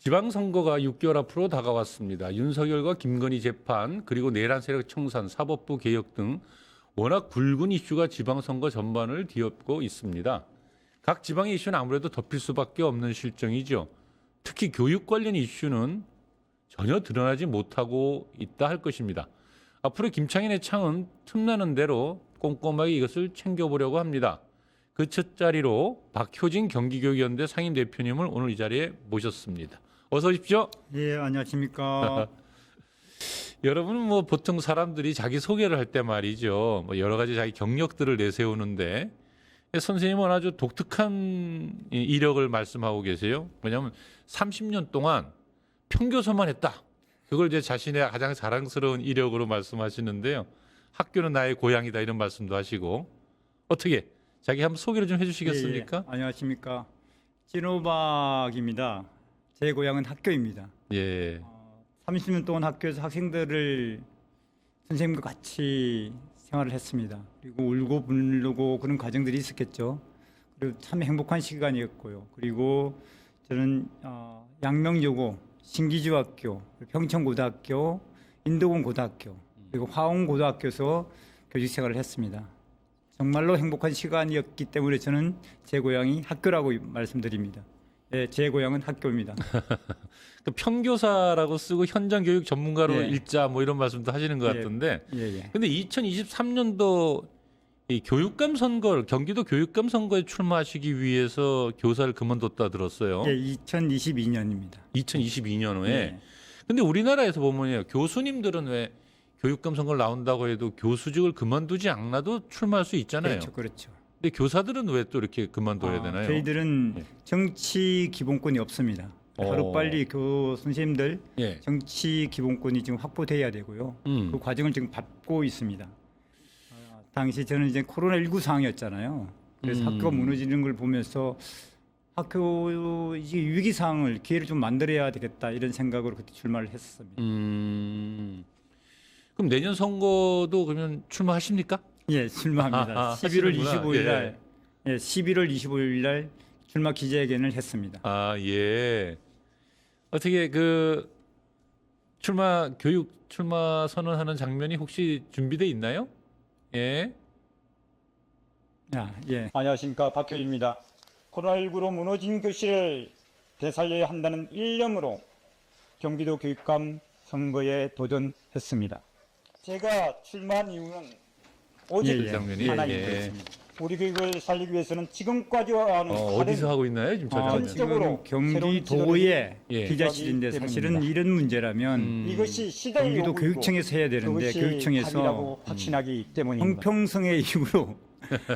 지방선거가 6개월 앞으로 다가왔습니다. 윤석열과 김건희 재판, 그리고 내란 세력 청산, 사법부 개혁 등 워낙 굵은 이슈가 지방선거 전반을 뒤엎고 있습니다. 각 지방의 이슈는 아무래도 덮일 수밖에 없는 실정이죠. 특히 교육 관련 이슈는 전혀 드러나지 못하고 있다 할 것입니다. 앞으로 김창인의 창은 틈나는 대로 꼼꼼하게 이것을 챙겨보려고 합니다. 그 첫 자리로 박효진 경기교육연대 상임대표님을 오늘 이 자리에 모셨습니다. 어서 오십시오. 예, 안녕하십니까. 여러분은 뭐 보통 사람들이 자기 소개를 할 때 말이죠. 뭐 여러 가지 자기 경력들을 내세우는데 선생님은 아주 독특한 이력을 말씀하고 계세요. 왜냐하면 30년 동안 평교서만 했다. 그걸 이제 자신의 가장 자랑스러운 이력으로 말씀하시는데요. 학교는 나의 고향이다 이런 말씀도 하시고 어떻게 자기 한번 소개를 좀 해주시겠습니까? 예, 안녕하십니까. 진호박입니다. 제 고향은 학교입니다. 예. 30년 동안 학교에서 학생들을 선생님과 같이 생활을 했습니다. 그리고 울고 불르고 그런 과정들이 있었겠죠. 그리고 참 행복한 시간이었고요. 그리고 저는 양명여고, 신기주학교, 평천고등학교, 인도공고등학교, 그리고 화원고등학교에서 교직생활을 했습니다. 정말로 행복한 시간이었기 때문에 저는 제 고향이 학교라고 말씀드립니다. 예, 제 고향은 학교입니다. 그 평교사라고 쓰고 현장 교육 전문가로 예. 읽자 뭐 이런 말씀도 하시는 것 예. 같은데. 예. 근데 2023년도 이 교육감 선거, 경기도 교육감 선거에 출마하시기 위해서 교사를 그만뒀다 들었어요. 예, 2022년입니다. 2022년에. 예. 근데 우리나라에서 보면요, 교수님들은 왜 교육감 선거를 나온다고 해도 교수직을 그만두지 않아도 출마할 수 있잖아요. 그렇죠. 근데 교사들은 왜 또 이렇게 그만둬야 되나요? 저희들은 예. 정치 기본권이 없습니다. 하루빨리 그 선생님들 예. 정치 기본권이 지금 확보돼야 되고요. 그 과정을 지금 밟고 있습니다. 당시 저는 이제 코로나19 상황이었잖아요. 그래서 학교가 무너지는 걸 보면서 학교 이제 위기 상황을 기회를 좀 만들어야 되겠다 이런 생각으로 그때 출마를 했습니다. 그럼 내년 선거도 그러면 출마하십니까? 예, 출마합니다. 11월 하시는구나. 25일 날, 예, 11월 25일 날 출마 기자회견을 했습니다. 아, 예. 어떻게 그 교육 출마 선언하는 장면이 혹시 준비돼 있나요? 예. 예. 안녕하십니까, 박효진입니다. 코로나19로 무너진 교실을 되살려야 한다는 일념으로 경기도 교육감 선거에 도전했습니다. 제가 출마한 이유는 오직 예, 장면이 하나입니다. 예. 우리 교육을 살리기 위해서는 지금까지와는 어디서 하고 있나요? 지금 저 장면. 전적으로 지금 새로운 경기도의 예. 기자실인데 사실은 이런 문제라면 이것이 시대의 경기도 요구이고 교육청에서 해야 되는데 그것이 교육청에서 답이라고 확신하기 때문입니다. 형평성의 이유로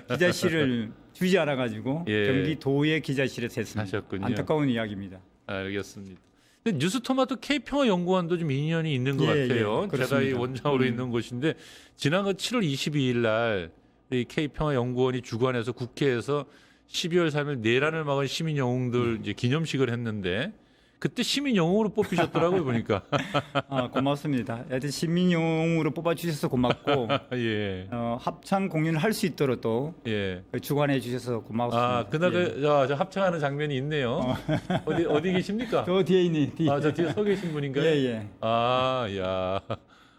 기자실을 주지 않아 가지고 예. 경기도의 기자실에서 했습니다. 하셨군요. 안타까운 이야기입니다. 알겠습니다. 근데 뉴스토마토 K평화연구원도 좀 인연이 있는 것 예, 같아요. 예, 제가 이 그렇습니다. 원장으로 있는 곳인데 지난 7월 22일 날 이 K평화연구원이 주관해서 국회에서 12월 3일 내란을 막은 시민 영웅들 이제 기념식을 했는데 그때 시민 영웅으로 뽑히셨더라고요 보니까. 고맙습니다. 하여튼 시민용으로 뽑아주셔서 고맙고 예. 합창 공연을 할 수 있도록 또 예. 주관해 주셔서 고맙습니다. 그날 예. 저 합창하는 장면이 있네요. 어디 계십니까? 저 뒤에 있는 저 뒤에 서 계신 분인가요? 예. 야.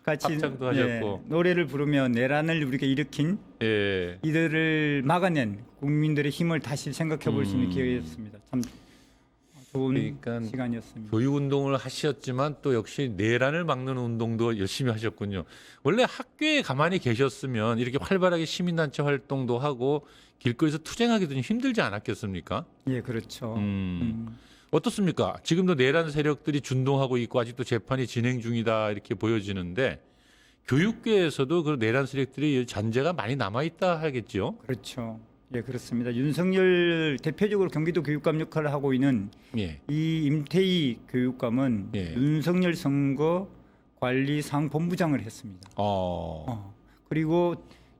같이 합창도 하셨고. 노래를 부르며 내란을 우리가 일으킨 예. 이들을 막아낸 국민들의 힘을 다시 생각해 볼 수 있는 기회였습니다. 참 좋은 그러니까 시간이었습니다. 교육 운동을 하셨지만 또 역시 내란을 막는 운동도 열심히 하셨군요. 원래 학교에 가만히 계셨으면 이렇게 활발하게 시민단체 활동도 하고 길거리에서 투쟁하기도 좀 힘들지 않았겠습니까? 예, 그렇죠. 어떻습니까? 지금도 내란 세력들이 준동하고 있고 아직도 재판이 진행 중이다 이렇게 보여지는데 교육계에서도 그 내란 세력들이 잔재가 많이 남아있다 하겠죠? 그렇죠. 예, 그렇습니다. 윤석열 대표적으로 경기도 교육감 역할을 하고 있는 예. 이 임태희 교육감은 예. 윤석열 선거 관리상본부장을 했습니다. 그리고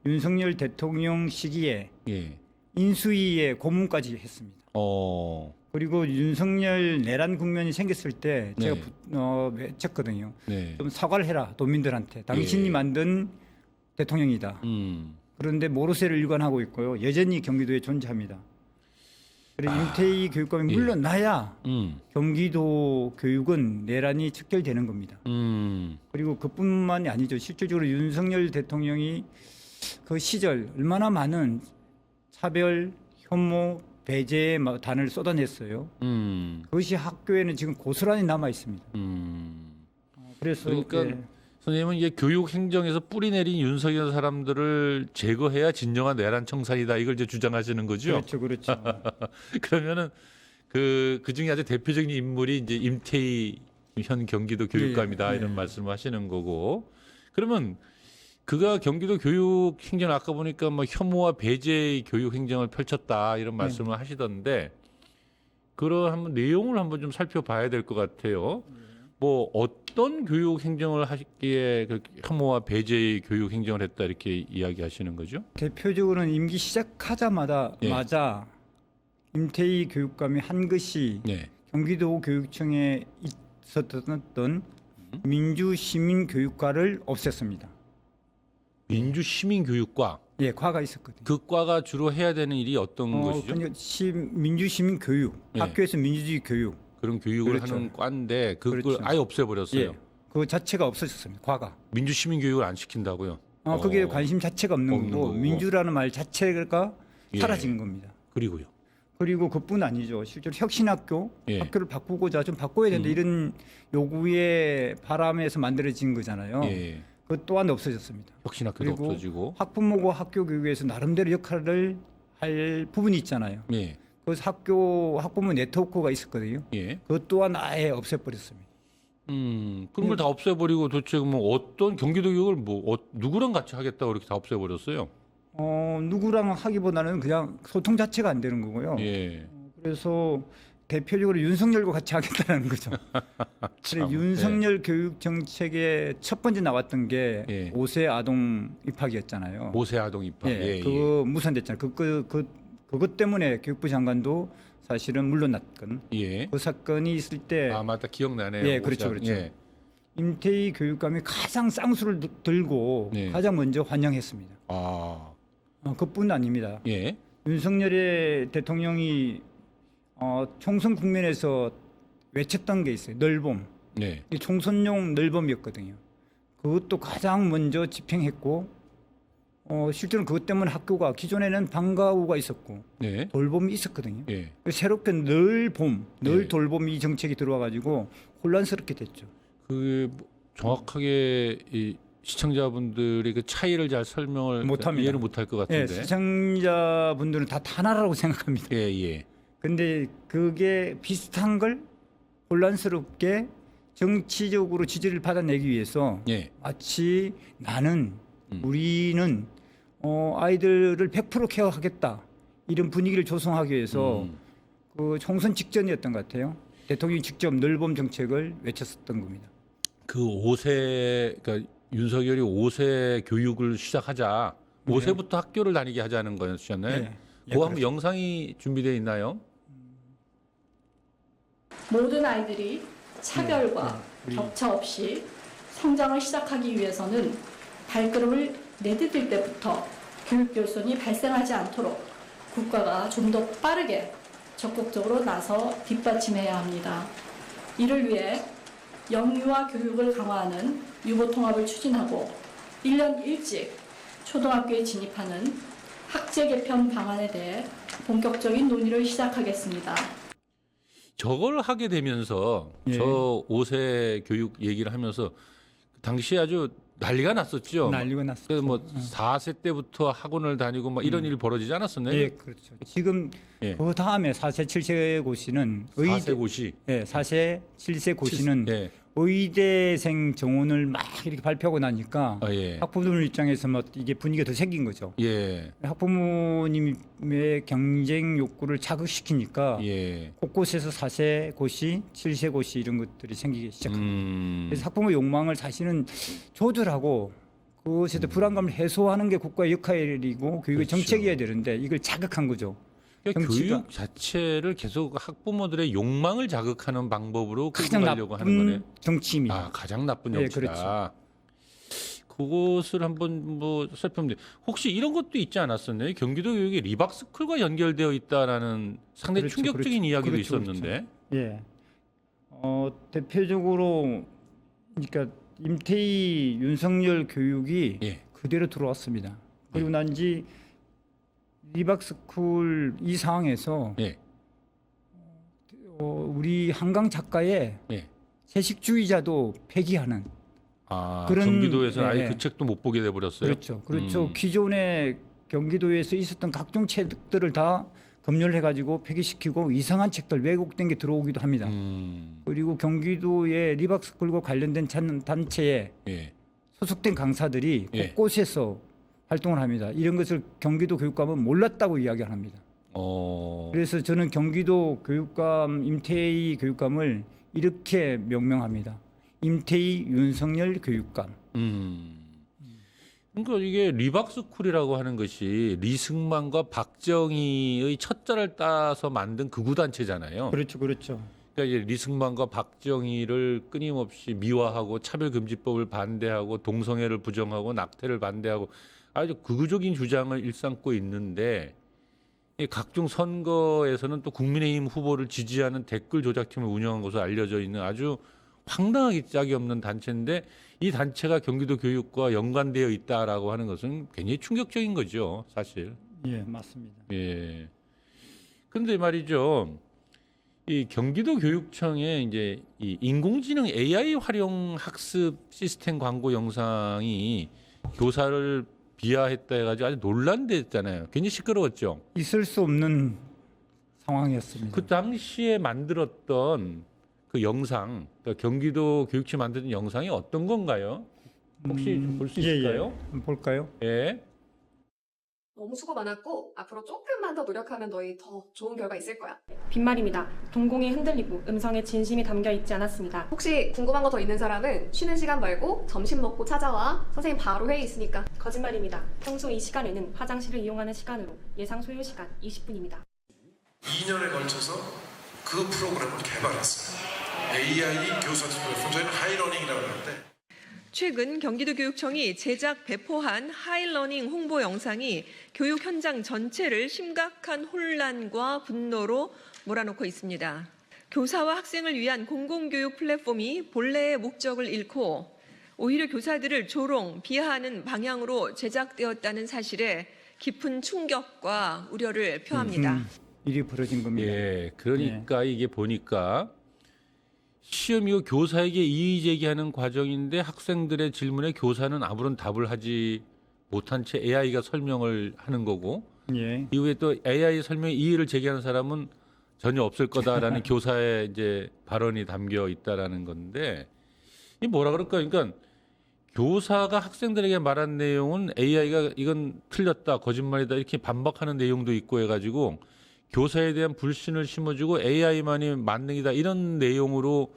윤석열 대통령 시기에 예. 인수위의 고문까지 했습니다. 그리고 윤석열 내란 국면이 생겼을 때 제가 네. 외쳤거든요. 네. 좀 사과를 해라 도민들한테. 당신이 예. 만든 대통령이다. 그런데 모르쇠를 일관하고 있고요. 여전히 경기도에 존재합니다. 그래서 임태희 교육감이 예. 물러나야 음. 경기도 교육은 내란이 척결되는 겁니다. 음. 그리고 그뿐만이 아니죠. 실질적으로 윤석열 대통령이 그 시절 얼마나 많은 차별, 혐오, 배제의 단을 쏟아냈어요. 그것이 학교에는 지금 고스란히 남아 있습니다. 그래서 그러니까 예. 선생님은 이게 교육 행정에서 뿌리 내린 윤석열 사람들을 제거해야 진정한 내란 청산이다 이걸 이제 주장하시는 거죠. 그렇죠, 그렇죠. 그러면은 그 중에 아주 대표적인 인물이 이제 임태희 현 경기도 교육감이다 예, 예. 이런 말씀을 하시는 거고, 그러면 그가 경기도 교육 행정 아까 보니까 뭐 혐오와 배제의 교육 행정을 펼쳤다 이런 말씀을 하시던데 그런 한번 내용을 한번 좀 살펴봐야 될 것 같아요. 뭐 어떤 교육 행정을 하시기에 그 혐오와 배제의 교육 행정을 했다 이렇게 이야기하시는 거죠? 대표적으로는 임기 시작하자마자 예. 맞아 임태희 교육감이 한 것이 네. 경기도 교육청에 있었던 민주시민교육과를 없앴습니다. 민주시민교육과 예, 과가 있었거든요. 그 과가 주로 해야 되는 일이 어떤 것이죠? 민주시민교육, 예. 학교에서 민주주의 교육, 그런 교육을 그렇죠. 하는 과인데 그걸 그렇죠. 아예 없애버렸어요. 예, 그 자체가 없어졌습니다. 과가. 민주시민교육을 안 시킨다고요? 그게 관심 자체가 없는 없는 거고 거고. 민주라는 말 자체가 예. 사라진 겁니다. 그리고요. 그리고 그뿐 아니죠. 실제로 혁신학교, 예. 학교를 바꾸고자 좀 바꿔야 된다 이런 요구의 바람에서 만들어진 거잖아요. 예. 그 또한 없어졌습니다. 혁신학교도 그리고 없어지고. 학부모고 학교 교육에서 나름대로 역할을 할 부분이 있잖아요. 예. 그래서 학부모 네트워크가 있었거든요. 예. 그것 또한 아예 없애버렸습니다. 그런 걸 다 없애버리고 도대체 뭐 어떤 경기도 교육을 뭐 누구랑 같이 하겠다고 이렇게 다 없애버렸어요? 누구랑 하기보다는 그냥 소통 자체가 안 되는 거고요. 예. 그래서 대표적으로 윤석열과 같이 하겠다는 거죠. 그래, 참, 윤석열 교육 정책의 첫 번째 나왔던 게 예. 5세 아동 입학이었잖아요. 5세 아동 입학. 예, 그거 무산됐잖아요. 그것 때문에 교육부 장관도 사실은 물러났건 예. 그 사건이 있을 때 아 맞다 기억나네요. 예, 5세 그렇죠, 아동. 그렇죠. 예. 임태희 교육감이 가장 쌍수를 들고 네. 가장 먼저 환영했습니다. 아 그뿐 아닙니다. 예. 윤석열의 대통령이 총선 국면에서 외쳤던 게 있어요. 널봄. 네. 이 총선용 널봄이었거든요. 그것도 가장 먼저 집행했고 실제로 그것 때문에 학교가 기존에는 방과후가 있었고 네. 돌봄이 있었거든요. 예. 새롭게 널봄, 네. 널 돌봄 이 정책이 들어와가지고 혼란스럽게 됐죠. 그 정확하게 이 시청자분들이 그 차이를 잘 설명을 못합니다. 이해를 못할 것 예, 같은데. 시청자분들은 다 하나라고 생각합니다. 예, 예. 근데 그게 비슷한 걸 혼란스럽게 정치적으로 지지를 받아내기 위해서 예. 마치 우리는 아이들을 100% 케어하겠다 이런 분위기를 조성하기 위해서 그 총선 직전이었던 것 같아요. 대통령이 직접 널봄 정책을 외쳤었던 겁니다. 그 5세 그러니까 윤석열이 5세 교육을 시작하자. 5세부터 학교를 다니게 하자는 거였잖아요. 네. 예, 그거 한번 그렇죠. 영상이 준비되어 있나요? 모든 아이들이 차별과 격차 없이 성장을 시작하기 위해서는 발걸음을 내디딜 때부터 교육 결손이 발생하지 않도록 국가가 좀 더 빠르게 적극적으로 나서 뒷받침해야 합니다. 이를 위해 영유아 교육을 강화하는 유보통합을 추진하고 1년 일찍 초등학교에 진입하는 학제 개편 방안에 대해 본격적인 논의를 시작하겠습니다. 저걸 하게 되면서 예. 저 5세 교육 얘기를 하면서 당시에 아주 난리가 났었죠. 난리가 났어요. 그래서 뭐 4세 때부터 학원을 다니고 막 이런 일이 벌어지지 않았었나요? 예, 그렇죠. 지금 예. 그 다음에 4세, 7세 고시는 4세 고시. 예, 4세, 7세 고시는 예. 의대생 정원을 막 이렇게 발표하고 나니까 아, 예. 학부모들 입장에서 막 이게 분위기가 더 생긴 거죠. 예. 학부모님의 경쟁 욕구를 자극시키니까 예. 곳곳에서 4세 고시, 7세 고시 이런 것들이 생기기 시작합니다. 그래서 학부모 욕망을 사실은 조절하고 그것에 대해 불안감을 해소하는 게 국가의 역할이고 교육의 그렇죠. 정책이어야 되는데 이걸 자극한 거죠. 그러니까 정치가- 교육 자체를 계속 학부모들의 욕망을 자극하는 방법으로 끌고 가장 가려고 하는 거네요. 나쁜 정치입니다. 아, 가장 나쁜 예, 정치다. 그렇죠. 그것을 한번 뭐 살펴보면 돼요. 혹시 이런 것도 있지 않았었나요? 경기도 교육이 리박스쿨과 연결되어 있다라는 상당히 그렇죠, 충격적인 그렇죠. 이야기도 그렇죠, 있었는데. 예. 대표적으로 그러니까 임태희 윤석열 교육이 예. 그대로 들어왔습니다. 그리고 난지 리박스쿨 이 상황에서 예. 우리 한강 작가의 예. 채식주의자도 폐기하는 그런- 경기도에서 아예 예. 그 책도 못 보게 돼 버렸어요. 그렇죠. 기존에 경기도에서 있었던 각종 책들을 다 검열해가지고 폐기시키고 이상한 책들 왜곡된 게 들어오기도 합니다. 그리고 경기도의 리박스쿨과 관련된 단체에 예. 소속된 강사들이 예. 곳곳에서 활동을 합니다. 이런 것을 경기도 교육감은 몰랐다고 이야기합니다. 그래서 저는 경기도 교육감 임태희 교육감을 이렇게 명명합니다. 임태희 윤석열 교육감. 그러니까 이게 리박스쿨이라고 하는 것이 리승만과 박정희의 첫자를 따서 만든 극우 단체잖아요. 그렇죠. 그러니까 이제 리승만과 박정희를 끊임없이 미화하고 차별금지법을 반대하고 동성애를 부정하고 낙태를 반대하고 아주 극우적인 주장을 일삼고 있는데 이 각종 선거에서는 또 국민의힘 후보를 지지하는 댓글 조작팀을 운영한 것으로 알려져 있는 아주 황당하기 짝이 없는 단체인데 이 단체가 경기도 교육과 연관되어 있다라고 하는 것은 굉장히 충격적인 거죠, 사실. 예, 맞습니다. 예. 근데 말이죠. 이 경기도 교육청에 이제 이 인공지능 AI 활용 학습 시스템 광고 영상이 교사를 비하했다 해가지고 아주 논란됐잖아요. 굉장히 시끄러웠죠. 있을 수 없는 상황이었습니다. 그 당시에 만들었던 그 영상, 그러니까 경기도 교육청 만든 영상이 어떤 건가요? 혹시 볼 수 있을까요? 예. 볼까요? 예. 너무 수고 많았고 앞으로 조금만 더 노력하면 너희 더 좋은 결과 있을 거야. 빈말입니다. 동공이 흔들리고 음성에 진심이 담겨 있지 않았습니다. 혹시 궁금한 거 더 있는 사람은 쉬는 시간 말고 점심 먹고 찾아와. 선생님 바로 회의 있으니까. 거짓말입니다. 평소 이 시간에는 화장실을 이용하는 시간으로 예상 소요 시간 20분입니다. 2년에 걸쳐서 그 프로그램을 개발했어요. AI 교사 플랫폼, 저희는 하이러닝이라고 하는데 최근 경기도 교육청이 제작 배포한 하이러닝 홍보 영상이 교육 현장 전체를 심각한 혼란과 분노로 몰아넣고 있습니다. 교사와 학생을 위한 공공교육 플랫폼이 본래의 목적을 잃고 오히려 교사들을 조롱, 비하하는 방향으로 제작되었다는 사실에 깊은 충격과 우려를 표합니다. 일이 벌어진 겁니다. 예. 그러니까 이게 보니까 시험 이후 교사에게 이의 제기하는 과정인데 학생들의 질문에 교사는 아무런 답을 하지 못한 채 AI가 설명을 하는 거고 예. 이후에 또 AI 설명에 이의를 제기하는 사람은 전혀 없을 거다라는 교사의 이제 발언이 담겨 있다라는 건데 이 뭐라 그럴까? 그러니까 교사가 학생들에게 말한 내용은 AI가 이건 틀렸다, 거짓말이다 이렇게 반박하는 내용도 있고 해가지고 교사에 대한 불신을 심어주고 AI만이 만능이다 이런 내용으로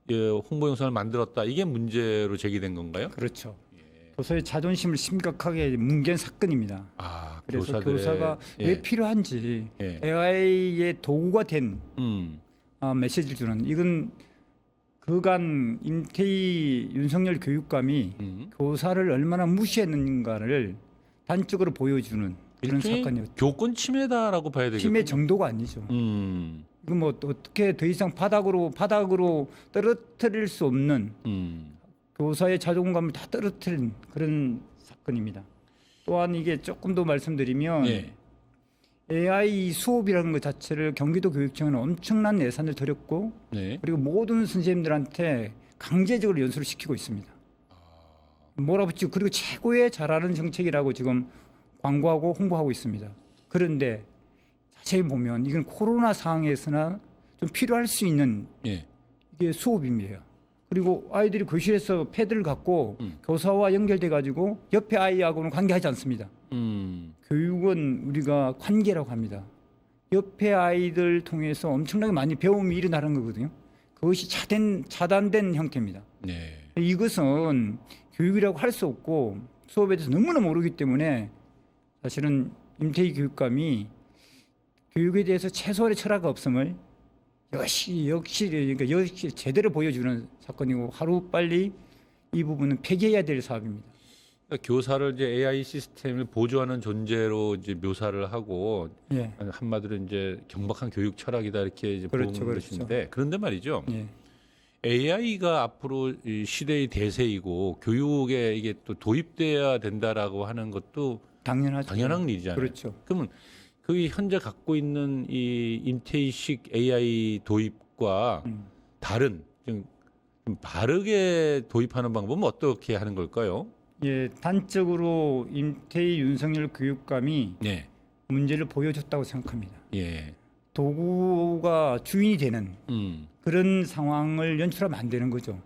홍보 영상을 만들었다 이게 문제로 제기된 건가요? 그렇죠. 교사의 자존심을 심각하게 뭉갠 사건입니다. 그래서 교사들의, 교사가 왜 필요한지 예. AI의 도구가 된 메시지를 주는 이건 그간 임태희 윤석열 교육감이 교사를 얼마나 무시했는가를 단적으로 보여주는 그런 일종의 사건이었죠. 교권 침해다라고 봐야 되겠죠. 팀의 정도가 아니죠. 이건 뭐 어떻게 더 이상 바닥으로 떨어뜨릴 수 없는 교사의 자존감을 다 떨어뜨린 그런 사건입니다. 또한 이게 조금 더 말씀드리면 예. AI 수업이라는 것 자체를 경기도 교육청은 엄청난 예산을 들였고 네. 그리고 모든 선생님들한테 강제적으로 연수를 시키고 있습니다. 몰아붙이고 그리고 최고의 잘하는 정책이라고 지금 광고하고 홍보하고 있습니다. 그런데 자세히 보면 이건 코로나 상황에서나 좀 필요할 수 있는 예. 이게 수업입니다. 그리고 아이들이 교실에서 패드를 갖고 교사와 연결돼 가지고 옆에 아이하고는 관계하지 않습니다. 교육은 우리가 관계라고 합니다. 옆에 아이들 통해서 엄청나게 많이 배움이 일어나는 거거든요. 그것이 차단된 형태입니다. 네. 이것은 교육이라고 할 수 없고 수업에 대해서 너무나 모르기 때문에 사실은 임태희 교육감이 교육에 대해서 최소한의 철학 없음을 역시 제대로 보여주는 사건이고 하루 빨리 이 부분은 폐기해야 될 사업입니다. 그러니까 교사를 이제 AI 시스템을 보조하는 존재로 이제 묘사를 하고 예. 한마디로 이제 경박한 교육 철학이다 이렇게 이제 그렇죠, 보는 그렇죠. 것인데 그런데 말이죠. 예. AI가 앞으로 이 시대의 대세이고 교육에 이게 또 도입돼야 된다라고 하는 것도 당연하죠. 당연한 일이잖아요. 그렇죠. 그러면 그 현재 갖고 있는 이 임태희식 AI 도입과 다른 좀 바르게 도입하는 방법은 어떻게 하는 걸까요? 예, 단적으로 임태희 윤석열 교육감이 네, 문제를 보여줬다고 생각합니다. 예, 도구가 주인이 되는 그런 상황을 연출하면 안 되는 거죠.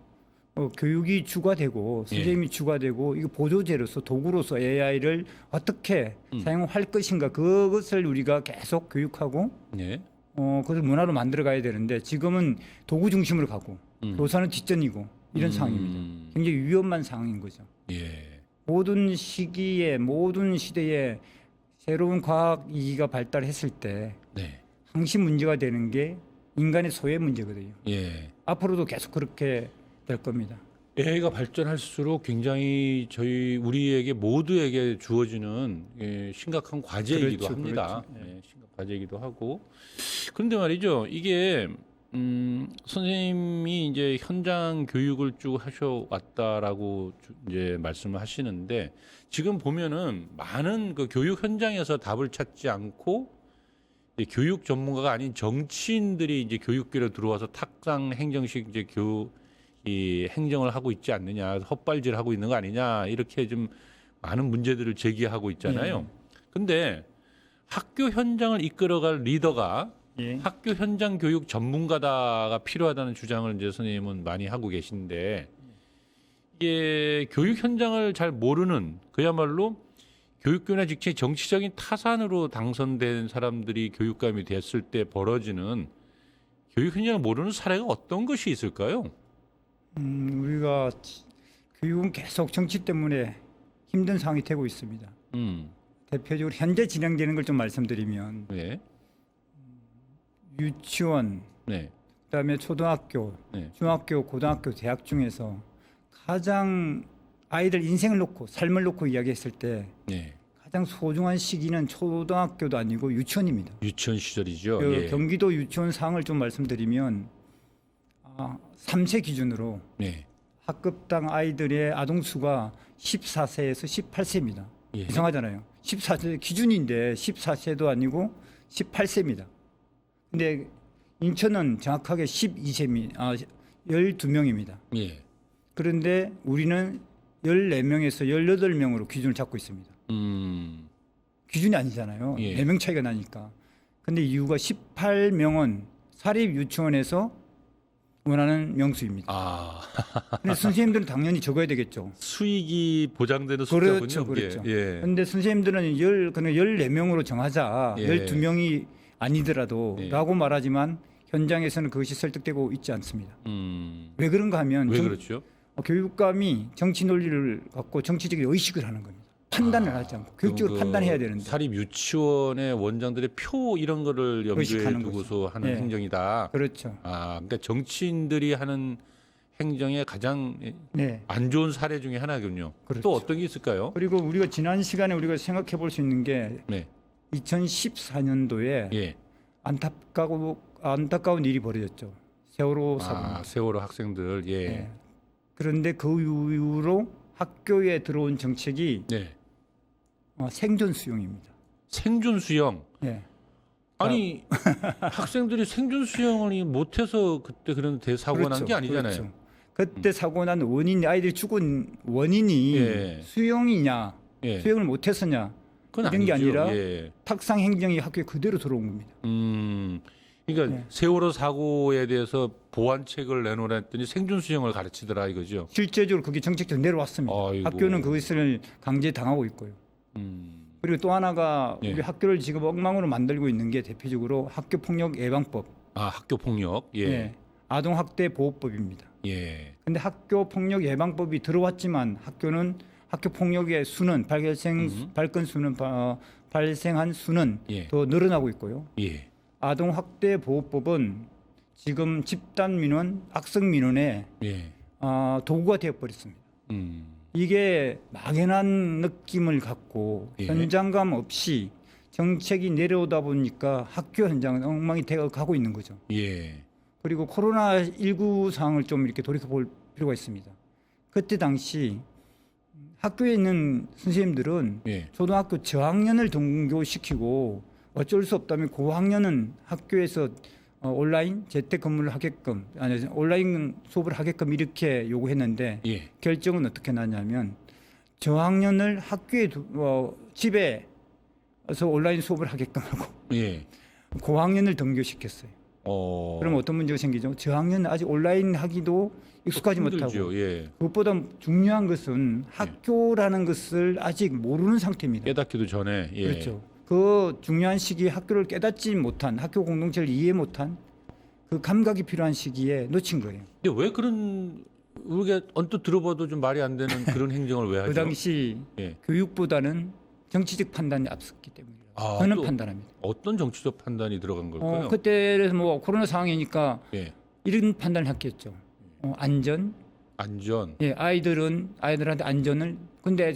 교육이 주가 되고 선생님이 주가 되고 이거 보조제로서 도구로서 AI를 어떻게 사용할 것인가 그것을 우리가 계속 교육하고 예, 그것을 문화로 만들어 가야 되는데 지금은 도구 중심으로 가고 교사는 뒷전이고 이런 상황입니다. 굉장히 위험한 상황인 거죠. 예, 모든 시기에 모든 시대에 새로운 과학 이기가 발달했을 때 네, 항시 문제가 되는 게 인간의 소외 문제거든요. 예. 앞으로도 계속 그렇게 될 겁니다. AI가 발전할수록 굉장히 우리에게 모두에게 주어지는 심각한 과제이기도 그렇죠, 합니다. 그렇죠. 예, 심각한 과제이기도 하고. 그런데 말이죠, 이게 선생님이 이제 현장 교육을 쭉 하셔왔다라고 이제 말씀을 하시는데 지금 보면은 많은 그 교육 현장에서 답을 찾지 않고 이제 교육 전문가가 아닌 정치인들이 이제 교육계로 들어와서 탁상 행정식 이제 이 행정을 하고 있지 않느냐, 헛발질 하고 있는 거 아니냐 이렇게 좀 많은 문제들을 제기하고 있잖아요. 근데 학교 현장을 이끌어갈 리더가 예. 학교 현장 교육 전문가다가 필요하다는 주장을 이제 선생님은 많이 하고 계신데 이게 교육 현장을 잘 모르는 그야말로 교육교나 직책 정치적인 타산으로 당선된 사람들이 교육감이 됐을 때 벌어지는 교육 현장을 모르는 사례가 어떤 것이 있을까요? 우리가 교육은 계속 정치 때문에 힘든 상황이 되고 있습니다. 대표적으로 현재 진행되는 걸 좀 말씀드리면 네, 유치원, 네, 그다음에 초등학교, 네. 중학교, 고등학교, 대학 중에서 가장 아이들 인생을 놓고 삶을 놓고 이야기했을 때 네. 가장 소중한 시기는 초등학교도 아니고 유치원입니다. 유치원 시절이죠. 그 예. 경기도 유치원 상황을 좀 말씀드리면 3세 기준으로 네. 학급당 아이들의 아동 수가 14세에서 18세입니다. 예. 이상하잖아요. 14세 기준인데 14세도 아니고 18세입니다. 근데 인천은 정확하게 12명입니다. 예. 그런데 우리는 14명에서 18명으로 기준을 잡고 있습니다. 기준이 아니잖아요. 예. 4명 차이가 나니까. 근데 이유가 18명은 사립 유치원에서 원하는 명수입니다. 아, 근데 선생님들은 당연히 적어야 되겠죠. 수익이 보장되는 숫자군요. 그렇죠, 그렇죠. 예. 근데 선생님들은 그냥 14명으로 정하자. 예. 12명이 아니더라도 예. 라고 말하지만 현장에서는 그것이 설득되고 있지 않습니다. 왜 그런가 하면 왜 그렇죠? 교육감이 정치 논리를 갖고 정치적인 의식을 하는 겁니다. 판단을 하지 않고 교육적으로 판단해야 되는데. 사립 유치원의 원장들의 표 이런 거를 염두에 의식하는 두고서 하는 예. 행정이다. 그렇죠. 아, 그러니까 정치인들이 하는 행정의 가장 네. 안 좋은 사례 중에 하나군요. 그렇죠. 또 어떤 게 있을까요? 그리고 우리가 지난 시간에 우리가 생각해 볼 수 있는 게 네. 2014년도에 예. 안타까운 일이 벌어졌죠. 세월호 사고. 세월호 학생들. 예. 네. 그런데 그 이후로 학교에 들어온 정책이 네. 생존 수용입니다. 생존 수영. 네. 아니 학생들이 생존 수영을 못해서 그때 그런 대사고가 난 게 아니잖아요. 그렇죠. 그때 사고 난 원인이 아이들이 죽은 원인이 예. 수영이냐 예. 수영을 못해서냐 그건 이런 게 아니죠. 아니라 예. 탁상 행정이 학교에 그대로 들어온 겁니다. 그러니까 네. 세월호 사고에 대해서 보완책을 내놓으라 했더니 생존 수영을 가르치더라 이거죠. 실제적으로 그게 정책적으로 내려왔습니다. 아이고. 학교는 그것을 강제 당하고 있고요. 그리고 또 하나가 예. 우리 학교를 지금 엉망으로 만들고 있는 게 대표적으로 학교 폭력 예방법, 학교 폭력. 예. 예. 아동 학대 보호법입니다. 예. 근데 학교 폭력 예방법이 들어왔지만 학교는 학교 폭력의 수는 발건 수는 발생한 수는 예. 더 늘어나고 있고요. 예. 아동 학대 보호법은 지금 집단 민원, 악성 민원의 예. 도구가 되어 버렸습니다. 이게 막연한 느낌을 갖고 예. 현장감 없이 정책이 내려오다 보니까 학교 현장은 엉망이 되어 가고 있는 거죠. 예. 그리고 코로나19 상황을 좀 이렇게 돌이켜 볼 필요가 있습니다. 그때 당시 학교에 있는 선생님들은 예. 초등학교 저학년을 등교시키고 어쩔 수 없다면 고학년은 학교에서 온라인 재택근무를 하게끔, 아니 온라인 수업을 하게끔 이렇게 요구했는데 예. 결정은 어떻게 나냐면 저학년을 학교에 집에서 온라인 수업을 하게끔 하고 예. 고학년을 등교시켰어요. 그럼 어떤 문제가 생기죠? 저학년은 아직 온라인 하기도 익숙하지 힘들죠. 못하고 예. 그것보다 중요한 것은 학교라는 것을 아직 모르는 상태입니다. 깨닫기도 전에. 예. 그렇죠. 그 중요한 시기에 학교를 깨닫지 못한, 학교 공동체를 이해 못한 그 감각이 필요한 시기에 놓친 거예요. 근데 왜 그런 우리가 언뜻 들어봐도 좀 말이 안 되는 그런 행정을 왜 하죠? 그 당시 예. 교육보다는 정치적 판단이 앞섰기 때문이라고 아, 저는 또 판단합니다. 어떤 정치적 판단이 들어간 걸까요? 그때는 뭐 코로나 상황이니까 예. 이런 판단을 했겠죠. 안전, 안전. 예, 아이들한테 안전을. 근데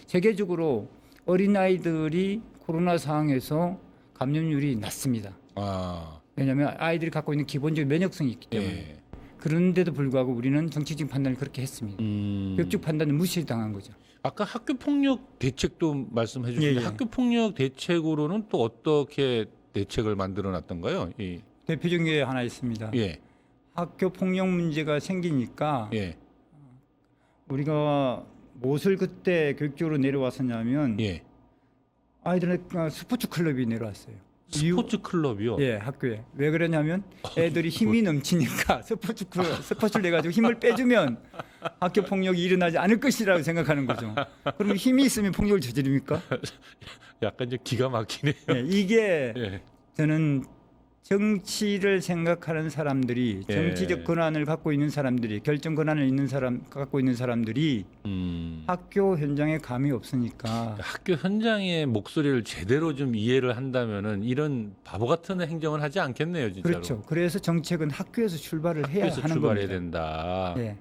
세계적으로 어린 아이들이 코로나 상황에서 감염률이 낮습니다. 아. 왜냐하면 아이들이 갖고 있는 기본적인 면역성이 있기 때문에. 예. 그런데도 불구하고 우리는 정치적 판단을 그렇게 했습니다. 교육적 판단은 무시당한 거죠. 아까 학교 폭력 대책도 말씀해 주셨는데 예, 예. 학교 폭력 대책으로는 또 어떻게 대책을 만들어 놨던가요? 예. 대표적인 게 하나 있습니다. 예. 학교 폭력 문제가 생기니까 예. 우리가 무엇을 그때 교육적으로 내려왔었냐면 예. 아이들의 스포츠 클럽이 내려왔어요. 스포츠 클럽이요. 예, 학교에. 왜 그러냐면 애들이 힘이 넘치니까 스포츠를 내 가지고 힘을 빼주면 학교 폭력이 일어나지 않을 것이라고 생각하는 거죠. 그러면 힘이 있으면 폭력을 저지릅니까? 약간 좀 기가 막히네요. 예, 이게 예. 저는 정치를 생각하는 사람들이, 예. 정치적 권한을 갖고 있는 사람들이, 결정 권한을 갖고 있는 사람들이 학교 현장에 감이 없으니까. 학교 현장의 목소리를 제대로 좀 이해를 한다면은 이런 바보 같은 행정을 하지 않겠네요, 진짜로. 그렇죠. 그래서 정책은 학교에서 출발을 해야 학교에서 하는 출발해야 겁니다. 된다. 예.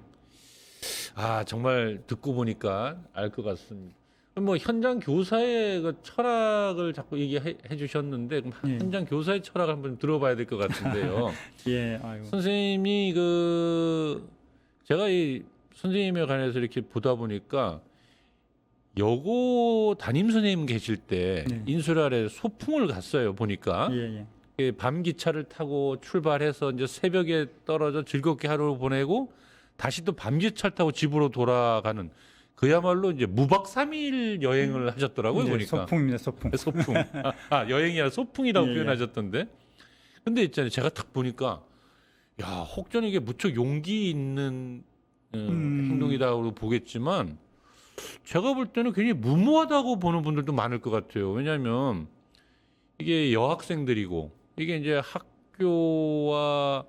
아, 정말 듣고 보니까 알 것 같습니다. 뭐 현장 교사의 그 철학을 자꾸 얘기해 주셨는데 그럼 예. 현장 교사의 철학을 한번 들어봐야 될 것 같은데요. 예, 아유. 선생님이 제가 이 선생님에 관해서 이렇게 보다 보니까 여고 담임 선생님 계실 때 네. 인술 아래 소풍을 갔어요. 보니까 예, 예. 밤 기차를 타고 출발해서 이제 새벽에 떨어져 즐겁게 하루를 보내고 다시 또 밤 기차를 타고 집으로 돌아가는 그야말로 이제 무박 3일 여행을 하셨더라고요. 이제 보니까 소풍입니다, 소풍. 소풍. 여행이 아니라 소풍이라고 예, 예. 표현하셨던데. 근데 있잖아요. 제가 딱 보니까 야, 혹전 이게 무척 용기 있는 행동이다고 보겠지만 제가 볼 때는 굉장히 무모하다고 보는 분들도 많을 것 같아요. 왜냐하면 이게 여학생들이고 이게 이제 학교와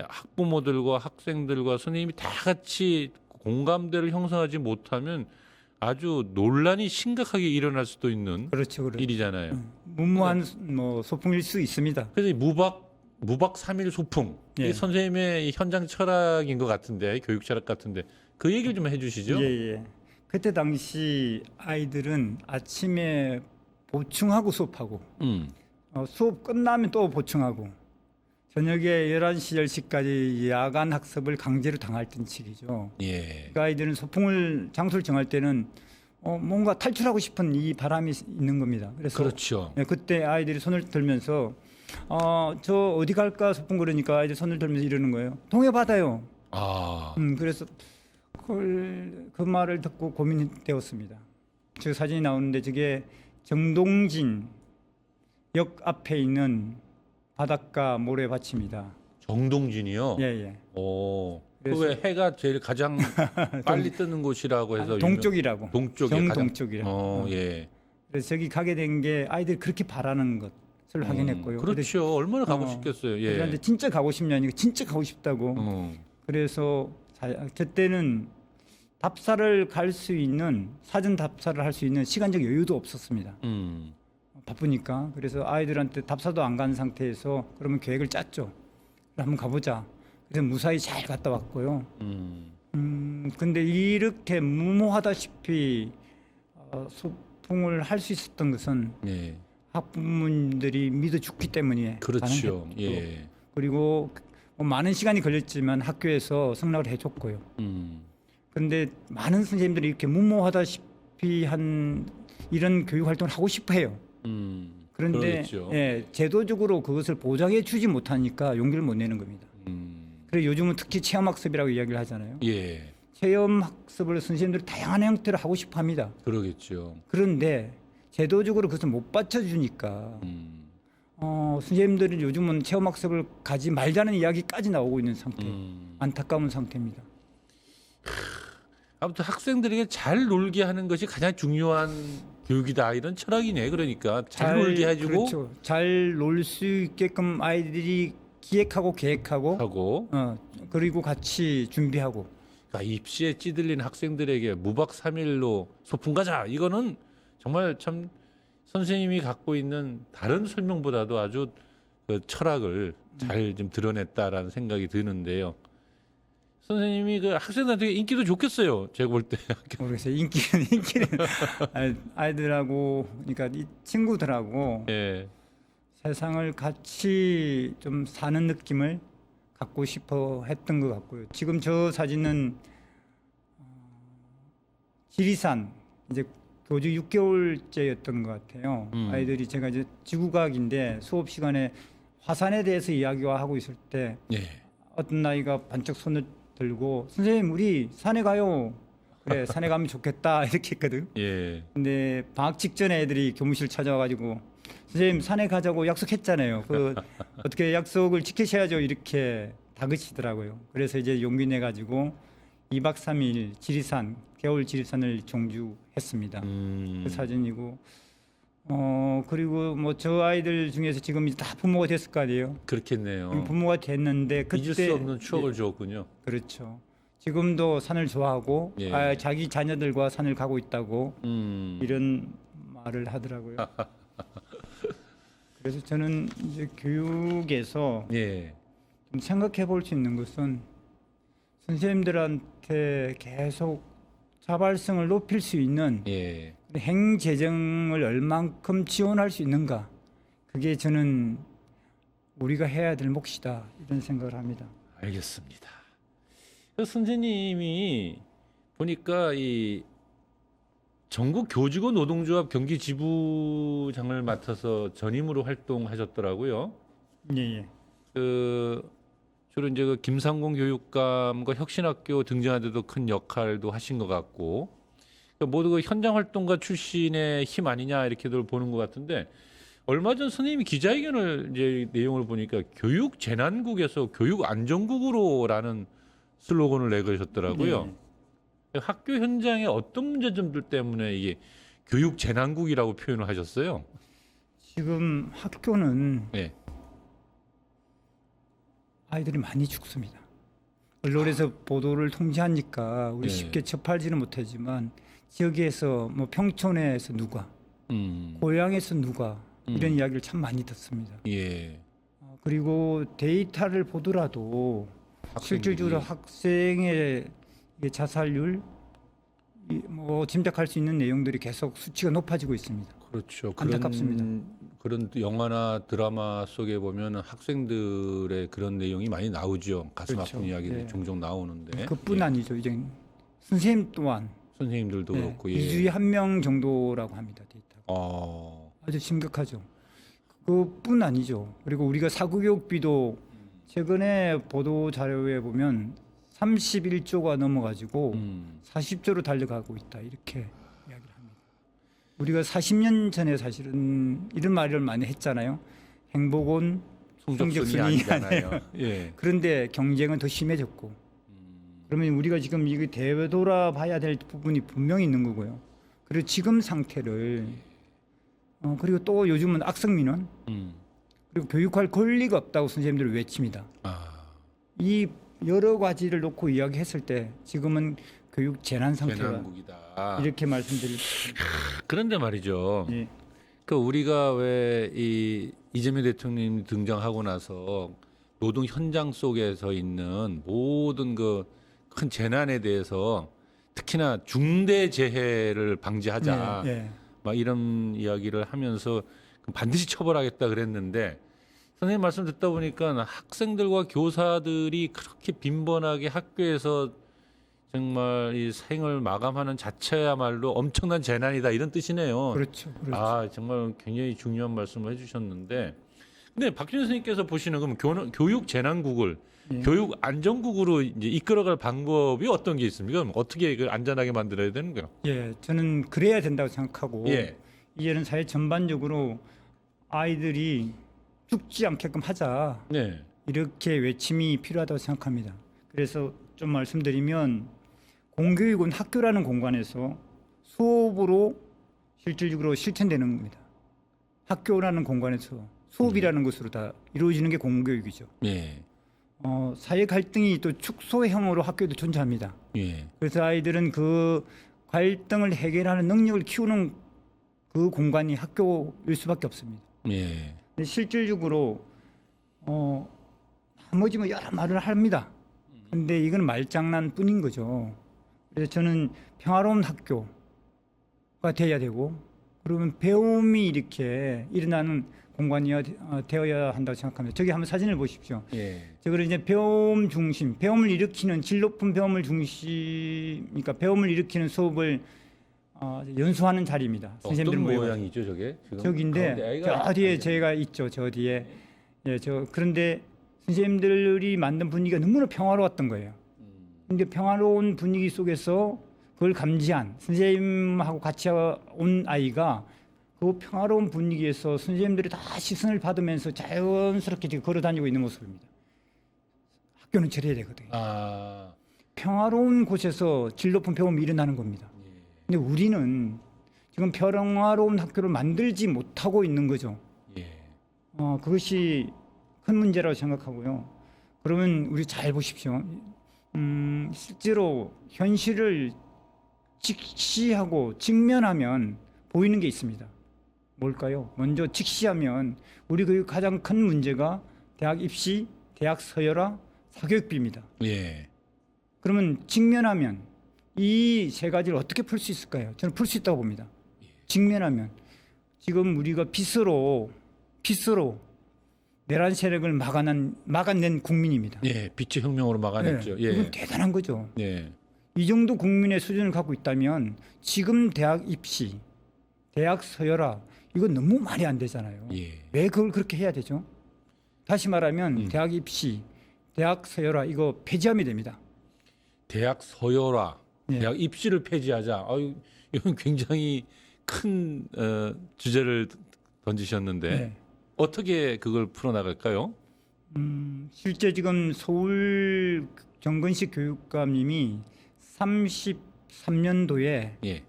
학부모들과 학생들과 선생님이 다 같이 공감대를 형성하지 못하면 아주 논란이 심각하게 일어날 수도 있는 그렇죠, 그렇죠. 일이잖아요. 무모한 뭐 소풍일 수 있습니다. 그래서 이 무박 3일 소풍 예. 이 선생님의 이 현장 철학인 것 같은데 교육 철학 같은데 그 얘기를 좀 해주시죠. 예, 예. 그때 당시 아이들은 아침에 보충하고 수업하고 수업 끝나면 또 보충하고 저녁에 11시, 10시까지 야간 학습을 강제로 당했던 시기죠. 예. 그 아이들은 장소를 정할 때는 뭔가 탈출하고 싶은 이 바람이 있는 겁니다. 그래서 그렇죠. 그때 아이들이 손을 들면서 저 어디 갈까 소풍 그러니까 아이들 손을 들면서 이러는 거예요. 동해 바다요. 아, 그래서 그 말을 듣고 고민이 되었습니다. 저 사진이 나오는데 저게 정동진 역 앞에 있는 바닷가 모래밭입니다. 정동진이요. 예, 예. 오. 그래서- 왜 해가 제일 가장 빨리 뜨는 곳이라고 해서 동쪽이라고. 동쪽에 정동쪽이라고. 예. 그래서 저기 가게 된 게 아이들이 그렇게 바라는 것을 확인했고요. 그렇죠. 얼마나 가고 싶겠어요. 예. 그런데 진짜 가고 싶냐니까 진짜 가고 싶다고. 그래서 그때는 답사를 갈 수 있는 사전 답사를 할 수 있는 시간적 여유도 없었습니다. 바쁘니까. 그래서 아이들한테 답사도 안 간 상태에서 그러면 계획을 짰죠. 한번 가보자. 그래서 무사히 잘 갔다 왔고요. 근데 이렇게 무모하다시피 소풍을 할 수 있었던 것은 예. 학부모님들이 믿어 죽기 때문에 그렇죠. 가능했고, 예. 그리고 뭐 많은 시간이 걸렸지만 학교에서 승낙을 해줬고요. 그런데 많은 선생님들이 이렇게 무모하다시피 한 이런 교육 활동을 하고 싶어해요. 그런데 그러겠죠. 예, 제도적으로 그것을 보장해 주지 못하니까 용기를 못 내는 겁니다. 그래서 요즘은 특히 체험학습이라고 이야기를 하잖아요. 예. 체험학습을 선생님들이 다양한 형태로 하고 싶어합니다. 그러겠죠. 그런데 제도적으로 그것을 못 받쳐주니까 선생님들이 요즘은 체험학습을 가지 말자는 이야기까지 나오고 있는 상태, 안타까운 상태입니다. 아무튼 학생들에게 잘 놀게 하는 것이 가장 중요한 교육이다 이런 철학이네. 그러니까 잘 놀게 해주고 그렇죠. 잘 놀 수 있게끔 아이들이 기획하고 계획하고 하고 그리고 같이 준비하고. 그러니까 입시에 찌들린 학생들에게 무박 3일로 소풍 가자 이거는 정말 참 선생님이 갖고 있는 다른 설명보다도 아주 그 철학을 잘 좀 드러냈다라는 생각이 드는데요. 선생님이 그 학생들한테 인기도 좋겠어요. 제가 볼 때. 모르겠어요. 인기는 아이들하고 그러니까 이 친구들하고 예. 세상을 같이 좀 사는 느낌을 갖고 싶어 했던 것 같고요. 지금 저 사진은 지리산 이제 교주 6개월째였던 것 같아요. 아이들이 제가 이제 지구과학인데 수업 시간에 화산에 대해서 이야기하고 있을 때 예. 어떤 아이가 반짝 손을 들고 선생님 우리 산에 가요. 그래 산에 가면 좋겠다 이렇게 했거든. 예. 근데 방학 직전에 애들이 교무실 찾아와가지고 선생님 산에 가자고 약속했잖아요. 그 어떻게 약속을 지키셔야죠 이렇게 다그치더라고요. 그래서 이제 용기 내 가지고 2박 3일 지리산 겨울 지리산을 종주했습니다. 그 사진이고 그리고 뭐 저 아이들 중에서 지금 이제 다 부모가 됐을 거 아니에요. 그렇겠네요. 부모가 됐는데 그때 잊을 수 없는 추억을 주었군요. 그렇죠. 지금도 산을 좋아하고 예. 자기 자녀들과 산을 가고 있다고 이런 말을 하더라고요. 그래서 저는 이제 교육에서 예. 좀 생각해 볼 수 있는 것은 선생님들한테 계속 자발성을 높일 수 있는 예. 행재정을 얼만큼 지원할 수 있는가. 그게 저는 우리가 해야 될 몫이다 이런 생각을 합니다. 알겠습니다. 그 선생님이 보니까 이 전국 교직원 노동조합 경기 지부장을 맡아서 전임으로 활동하셨더라고요. 예. 그 주로 이제 그 김상공 교육감과 혁신학교 등장하는 데도 큰 역할도 하신 것 같고 모두 그 현장 활동가 출신의 힘 아니냐 이렇게들 보는 것 같은데 얼마 전 선생님이 기자회견을 이제 내용을 보니까 교육 재난국에서 교육 안전국으로라는 슬로건을 내걸으셨더라고요. 학교 현장의 어떤 문제점들 때문에 이게 교육 재난국이라고 표현을 하셨어요? 지금 학교는 네. 아이들이 많이 죽습니다. 언론에서 보도를 통제하니까 우리 네. 쉽게 접하지는 못하지만 지역에서 뭐 평촌에서 누가 고향에서 누가 이런 이야기를 참 많이 듣습니다. 예. 그리고 데이터를 보더라도 학생들이. 실질적으로 학생의 자살률 뭐 짐작할 수 있는 내용들이 계속 수치가 높아지고 있습니다. 그렇죠. 안타깝습니다. 그런 영화나 드라마 속에 보면 학생들의 그런 내용이 많이 나오죠. 가슴 그렇죠. 아픈 이야기들이 예. 종종 나오는데. 그뿐 예. 아니죠. 이제 선생님 또한 선생님들도 그렇고. 예. 2주에 1명 정도라고 합니다. 데이터가. 어. 아주 심각하죠. 그뿐 아니죠. 그리고 우리가 사교육비도 최근에 보도 자료에 보면 31조가 넘어가지고 40조로 달려가고 있다 이렇게 이야기를 합니다. 우리가 40년 전에 사실은 이런 말을 많이 했잖아요. 행복은 성적순이 아니잖아요. 예. 그런데 경쟁은 더 심해졌고 그러면 우리가 지금 이거 되돌아봐야 될 부분이 분명히 있는 거고요. 그리고 지금 상태를 그리고 또 요즘은 악성민원 그리고 교육할 권리가 없다고 선생님들이 외칩니다. 이 여러 가지를 놓고 이야기했을 때 지금은 교육 재난 상태다 재난국이다. 이렇게 말씀드립니다. 그런데 말이죠. 예. 그 우리가 왜 이 이재명 대통령이 등장하고 나서 노동 현장 속에서 있는 모든 그 큰 재난에 대해서 특히나 중대 재해를 방지하자. 예, 예. 막 이런 이야기를 하면서 반드시 처벌하겠다 그랬는데 선생님 말씀 듣다 보니까 학생들과 교사들이 그렇게 빈번하게 학교에서 정말 이 생을 마감하는 자체야말로 엄청난 재난이다 이런 뜻이네요. 그렇죠. 그렇죠. 아 정말 굉장히 중요한 말씀을 해주셨는데 근데 박준현 선생님께서 보시는 그럼 교육 재난국을 예. 교육 안전국으로 이제 이끌어갈 방법이 어떤 게 있습니까? 그럼 어떻게 그 안전하게 만들어야 되는 거예요? 예, 저는 그래야 된다고 생각하고 예. 이제는 사회 전반적으로 아이들이 죽지 않게끔 하자 네. 이렇게 외침이 필요하다고 생각합니다. 그래서 좀 말씀드리면 공교육은 학교라는 공간에서 수업으로 실질적으로 실천되는 겁니다. 학교라는 공간에서 수업이라는 것으로 다 이루어지는 게 공교육이죠. 예. 사회 갈등이 또 축소형으로 학교에도 존재합니다. 예. 그래서 아이들은 그 갈등을 해결하는 능력을 키우는 그 공간이 학교일 수밖에 없습니다. 예. 근데 실질적으로 나머지 뭐 여러 말을 합니다. 근데 이건 말장난뿐인 거죠. 그래서 저는 평화로운 학교가 돼야 되고 그러면 배움이 이렇게 일어나는 공간이 되어야 한다고 생각합니다. 저기 한번 사진을 보십시오. 예. 저거는 이제 배움 중심, 배움을 일으키는 질 높은 배움을 중심, 그러니까 배움을 일으키는 수업을 연수하는 자리입니다. 선생님들 어떤 모여가지고. 모양이죠, 저게? 지금 저기인데 저 뒤에 제가 있죠, 저 뒤에. 예, 그런데 선생님들이 만든 분위기가 너무나 평화로웠던 거예요. 근데 평화로운 분위기 속에서 그걸 감지한 선생님하고 같이 온 아이가 그 평화로운 분위기에서 선생님들이 다 시선을 받으면서 자연스럽게 지금 걸어 다니고 있는 모습입니다. 학교는 저래야 되거든요. 아, 평화로운 곳에서 질 높은 배움이 일어나는 겁니다. 근데 우리는 지금 평화로운 학교를 만들지 못하고 있는 거죠. 예. 그것이 큰 문제라고 생각하고요. 그러면 우리 잘 보십시오. 실제로 현실을 직시하고 직면하면 보이는 게 있습니다. 뭘까요? 먼저 직시하면 우리 교육 가장 큰 문제가 대학 입시, 대학 서열화, 사교육비입니다. 예. 그러면 직면하면 이 세 가지를 어떻게 풀 수 있을까요? 저는 풀 수 있다고 봅니다. 직면하면 지금 우리가 빚으로 내란 세력을 막아낸 국민입니다. 예, 빛의 혁명으로 막아냈죠. 네, 예. 이건 대단한 거죠. 예. 이 정도 국민의 수준을 갖고 있다면 지금 대학 입시, 대학 서열화 이건 너무 말이 안 되잖아요. 예. 왜 그걸 그렇게 해야 되죠? 다시 말하면 대학 입시, 대학 서열화 이거 폐지하면 됩니다. 대학 서열화, 예. 대학 입시를 폐지하자. 아유, 이건 굉장히 큰 주제를 던지셨는데 네. 어떻게 그걸 풀어나갈까요? 실제 지금 서울 정근식 교육감님이 33년도에 예.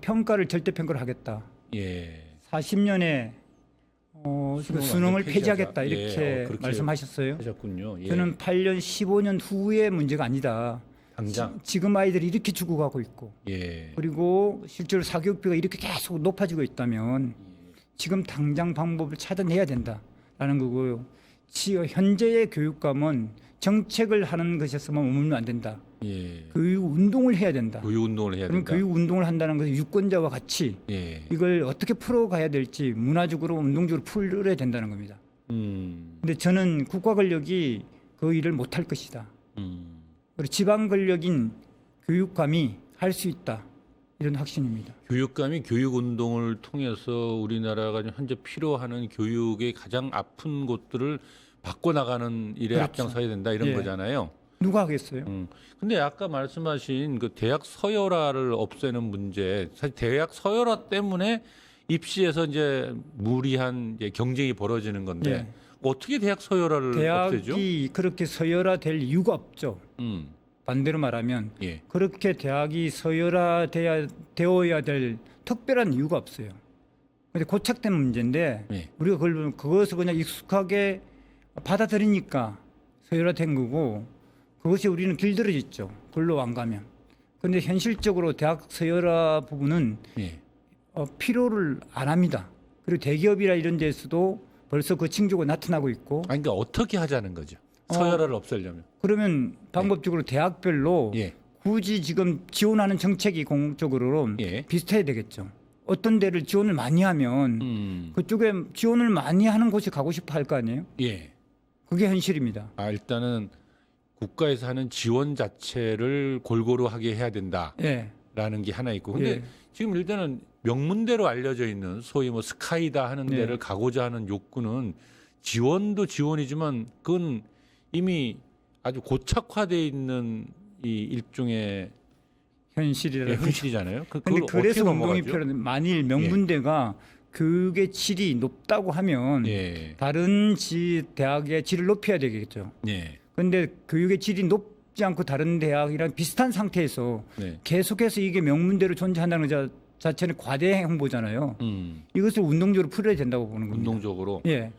평가를 절대 평가를 하겠다. 예. 40년에 수능을 완전 폐지하겠다 폐지하자. 이렇게 예, 그렇게 말씀하셨어요. 하셨군요. 예. 저는 8년, 15년 후의 문제가 아니다. 당장. 지금 아이들이 이렇게 죽어가고 있고 예. 그리고 실제로 사교육비가 이렇게 계속 높아지고 있다면 지금 당장 방법을 찾아내야 된다라는 거고요. 현재의 교육감은 정책을 하는 것에서만 머물면 안 된다. 예. 교육 운동을 해야 된다. 교육 운동을 해야 그럼 된다. 교육 운동을 한다는 것은 유권자와 같이 예. 이걸 어떻게 풀어가야 될지 문화적으로 운동적으로 풀어야 된다는 겁니다. 근데 저는 국가 권력이 그 일을 못할 것이다. 그리고 지방 권력인 교육감이 할 수 있다. 이런 확신입니다. 교육감이 교육 운동을 통해서 우리나라가 현재 필요하는 교육의 가장 아픈 곳들을 바꿔나가는 일에 그렇죠. 앞장서야 된다 이런 예. 거잖아요. 누가 하겠어요? 근데 아까 말씀하신 그 대학 서열화를 없애는 문제, 사실 대학 서열화 때문에 입시에서 이제 무리한 이제 경쟁이 벌어지는 건데 예. 어떻게 대학 서열화를 없애죠? 대학이 그렇게 서열화될 이유가 없죠. 반대로 말하면 예. 그렇게 대학이 서열화되어야 될 특별한 이유가 없어요. 근데 고착된 문제인데 예. 우리가 그것을 그냥 익숙하게 받아들이니까 서열화된 거고 그것이 우리는 길들여졌죠. 글로 안 가면. 그런데 현실적으로 대학 서열화 부분은 예. 필요를 안 합니다. 그리고 대기업이나 이런 데서도 벌써 그 징조가 나타나고 있고 아니, 그러니까 어떻게 하자는 거죠? 서열화를 없애려면. 그러면 방법적으로 대학별로 예. 굳이 지금 지원하는 정책이 공적으로 예. 비슷해야 되겠죠. 어떤 데를 지원을 많이 하면 그쪽에 지원을 많이 하는 곳에 가고 싶어 할 거 아니에요? 예. 그게 현실입니다. 일단은 국가에서 하는 지원 자체를 골고루 하게 해야 된다라는 예. 게 하나 있고. 근데 예. 지금 일단은 명문대로 알려져 있는 소위 뭐 스카이다 하는 예. 데를 가고자 하는 욕구는 지원도 지원이지만 그건 이미 아주 고착화되어 있는 이 일종의 현실이라. 현실이잖아요. 근데 그걸 그래서 어떻게 운동이 넘어가죠? 필요한데 만일 명문대가 그게 질이 높다고 하면 예. 다른 대학의 질을 높여야 되겠죠. 예. 그런데 교육의 질이 높지 않고 다른 대학이랑 비슷한 상태에서 네. 계속해서 이게 명문대로 존재한다는 자체는 과대 행보잖아요. 이것을 운동적으로 풀어야 된다고 보는 겁니다. 운동적으로. 예.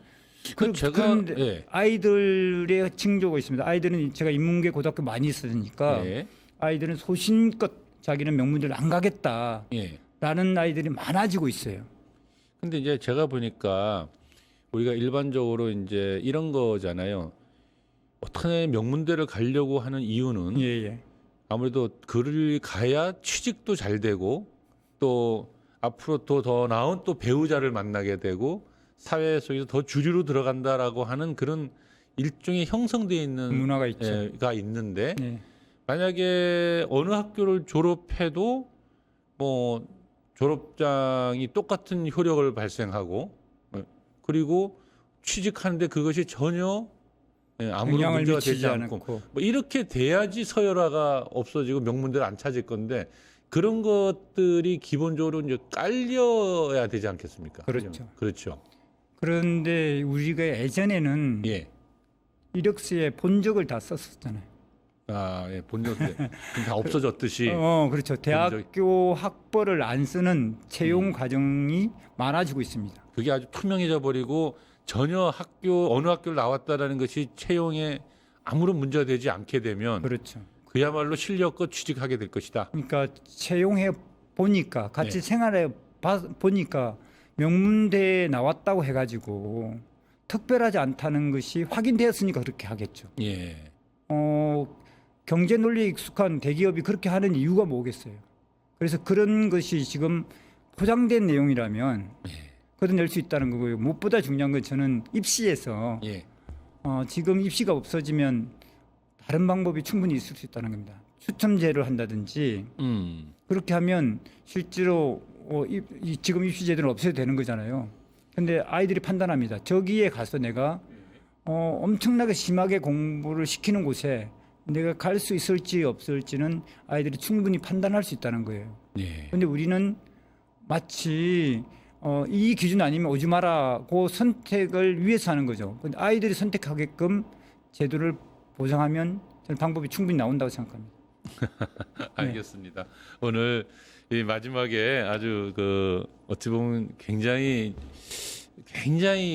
제가 그런데 아이들의 징조가 있습니다. 아이들은 제가 인문계 고등학교 많이 있으니까 예. 아이들은 소신껏 자기는 명문대를 안 가겠다라는 예. 아이들이 많아지고 있어요. 근데 이제 제가 보니까 우리가 일반적으로 이제 이런 거잖아요. 어떻게 명문대를 가려고 하는 이유는 예. 아무래도 그를 가야 취직도 잘 되고 또 앞으로 또 더 나은 또 배우자를 만나게 되고 사회 속에서 더 주류로 들어간다라고 하는 그런 일종의 형성되어 있는 문화가 있죠. 가 있는데 예. 만약에 어느 학교를 졸업해도 뭐 졸업장이 똑같은 효력을 발생하고 그리고 취직하는데 그것이 전혀 아무런 영향을 문제가 미치지 되지 않고 않고. 뭐 이렇게 돼야지 서열화가 없어지고 명문대를 안 찾을 건데 그런 것들이 기본적으로 이제 깔려야 되지 않겠습니까? 그렇죠. 그렇죠. 그런데 우리가 예전에는 예. 이력서에 본적을 다 썼었잖아요. 예. 본적이 다 없어졌듯이. 그렇죠. 대학교 학벌을 안 쓰는 채용 과정이 많아지고 있습니다. 그게 아주 투명해져 버리고 전혀 어느 학교를 나왔다라는 것이 채용에 아무런 문제가 되지 않게 되면 그렇죠. 그야말로 실력껏 취직하게 될 것이다. 그러니까 채용해 보니까 같이 네. 생활해 보니까 명문대에 나왔다고 해가지고 특별하지 않다는 것이 확인되었으니까 그렇게 하겠죠. 예. 경제 논리에 익숙한 대기업이 그렇게 하는 이유가 뭐겠어요? 그래서 그런 것이 지금 포장된 내용이라면 걷어낼 수 있다는 거고요. 무엇보다 중요한 건 저는 입시에서 예. 지금 입시가 없어지면 다른 방법이 충분히 있을 수 있다는 겁니다. 추첨제를 한다든지 그렇게 하면 실제로 지금 입시제도는 없애도 되는 거잖아요. 근데 아이들이 판단합니다. 저기에 가서 내가 엄청나게 심하게 공부를 시키는 곳에 내가 갈 수 있을지 없을지는 아이들이 충분히 판단할 수 있다는 거예요. 예. 근데 우리는 마치 이 기준 아니면 오지 마라고 선택을 위해서 하는 거죠. 근데 아이들이 선택하게끔 제도를 보장하면 저는 방법이 충분히 나온다고 생각합니다. 알겠습니다. 오늘 이 마지막에 아주 어찌 보면 굉장히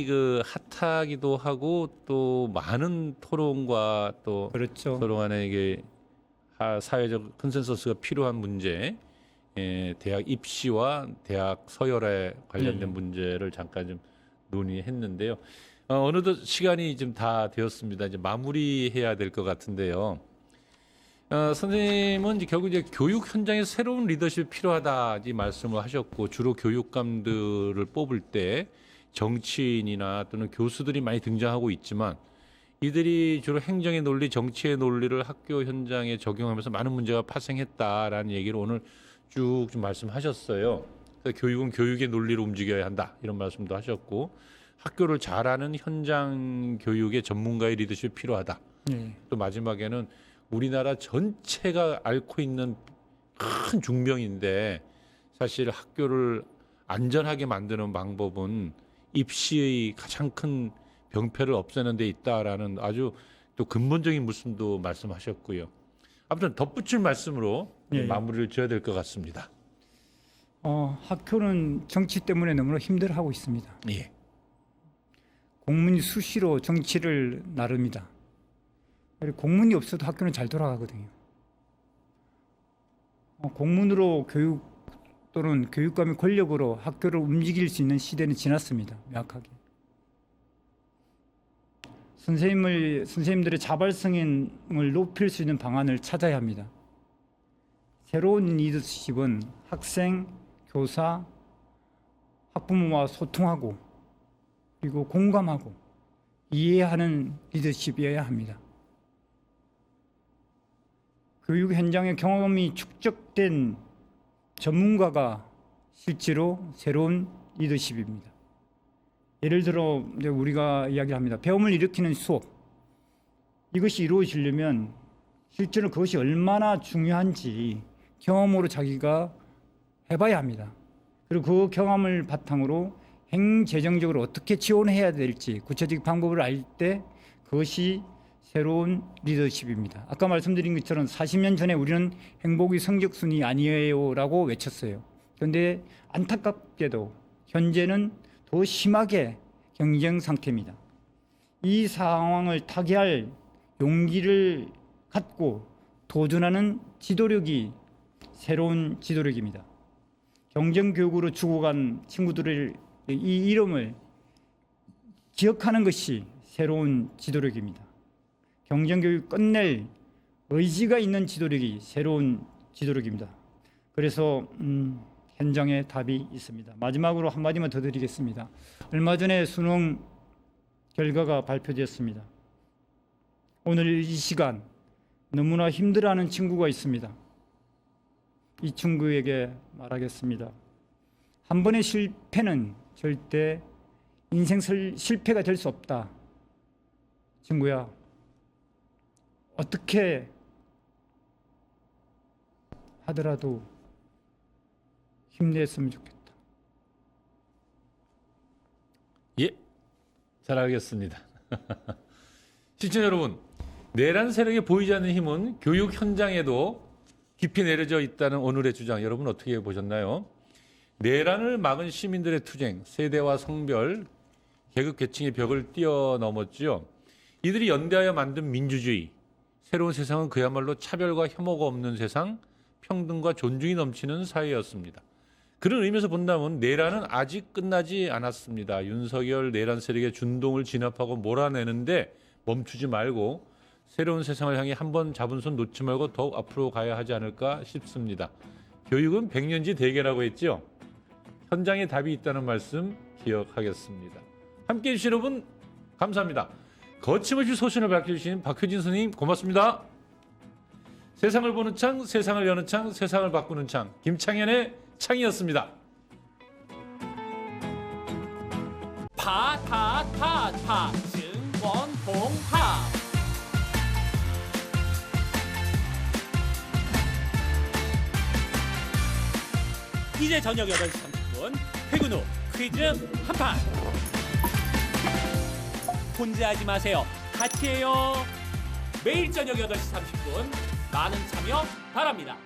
그 핫하기도 하고 또 많은 토론과 또 그렇죠. 서로 간에 이게 사회적 컨센서스가 필요한 문제, 대학 입시와 대학 서열에 관련된 문제를 잠깐 좀 논의했는데요. 어느덧 시간이 좀 다 되었습니다. 이제 마무리해야 될 것 같은데요. 선생님은 이제 결국 이제 교육 현장에 새로운 리더십이 필요하다 이 말씀을 하셨고 주로 교육감들을 뽑을 때 정치인이나 또는 교수들이 많이 등장하고 있지만 이들이 주로 행정의 논리, 정치의 논리를 학교 현장에 적용하면서 많은 문제가 파생했다라는 얘기를 오늘 쭉 좀 말씀하셨어요. 그래서 교육은 교육의 논리로 움직여야 한다 이런 말씀도 하셨고 학교를 잘하는 현장 교육의 전문가의 리더십이 필요하다. 또 마지막에는 우리나라 전체가 앓고 있는 큰 중병인데 사실 학교를 안전하게 만드는 방법은 입시의 가장 큰 병폐를 없애는 데 있다라는 아주 또 근본적인 말씀도 말씀하셨고요. 아무튼 덧붙일 말씀으로 마무리를 지어야 될 것 같습니다. 학교는 정치 때문에 너무나 힘들어하고 있습니다. 예. 공문이 수시로 정치를 나릅니다. 공문이 없어도 학교는 잘 돌아가거든요. 공문으로 교육 또는 교육감의 권력으로 학교를 움직일 수 있는 시대는 지났습니다. 명확하게. 선생님들의 자발성을 높일 수 있는 방안을 찾아야 합니다. 새로운 리더십은 학생, 교사, 학부모와 소통하고 그리고 공감하고 이해하는 리더십이어야 합니다. 교육 현장의 경험이 축적된 전문가가 실제로 새로운 리더십입니다. 예를 들어 이제 우리가 이야기합니다. 배움을 일으키는 수업. 이것이 이루어지려면 실제로 그것이 얼마나 중요한지 경험으로 자기가 해봐야 합니다. 그리고 그 경험을 바탕으로 행재정적으로 어떻게 지원해야 될지 구체적인 방법을 알 때 그것이 새로운 리더십입니다. 아까 말씀드린 것처럼 40년 전에 우리는 행복이 성적순이 아니에요라고 외쳤어요. 그런데 안타깝게도 현재는 더 심하게 경쟁 상태입니다. 이 상황을 타개할 용기를 갖고 도전하는 지도력이 새로운 지도력입니다. 경쟁교육으로 죽어간 친구들의 이 이름을 기억하는 것이 새로운 지도력입니다. 경쟁교육 끝낼 의지가 있는 지도력이 새로운 지도력입니다. 그래서 현장에 답이 있습니다. 마지막으로 한마디만 더 드리겠습니다. 얼마 전에 수능 결과가 발표되었습니다. 오늘 이 시간 너무나 힘들어하는 친구가 있습니다. 이 친구에게 말하겠습니다. 한 번의 실패는 절대 인생 실패가 될 수 없다. 친구야, 어떻게 하더라도 힘냈으면 좋겠다. 예, 잘 알겠습니다. 시청자 여러분, 내란 세력에 보이지 않는 힘은 교육 현장에도 깊이 내려져 있다는 오늘의 주장, 여러분 어떻게 보셨나요? 내란을 막은 시민들의 투쟁, 세대와 성별, 계급 계층의 벽을 뛰어넘었지요. 이들이 연대하여 만든 민주주의, 새로운 세상은 그야말로 차별과 혐오가 없는 세상, 평등과 존중이 넘치는 사회였습니다. 그런 의미에서 본다면 내란은 아직 끝나지 않았습니다. 윤석열 내란 세력의 준동을 진압하고 몰아내는데 멈추지 말고 새로운 세상을 향해 한번 잡은 손 놓지 말고 더욱 앞으로 가야 하지 않을까 싶습니다. 교육은 백년지 대계라고 했죠. 현장에 답이 있다는 말씀 기억하겠습니다. 함께해 주신 여러분 감사합니다. 거침없이 소신을 밝혀주신 박효진 선생님 고맙습니다. 세상을 보는 창, 세상을 여는 창, 세상을 바꾸는 창, 김창현의 창이었습니다. 파타타타 증권봉합 이제 저녁 8시 30분 퇴근 후 퀴즈 한판 혼자 하지 마세요. 같이 해요. 매일 저녁 8시 30분 많은 참여 바랍니다.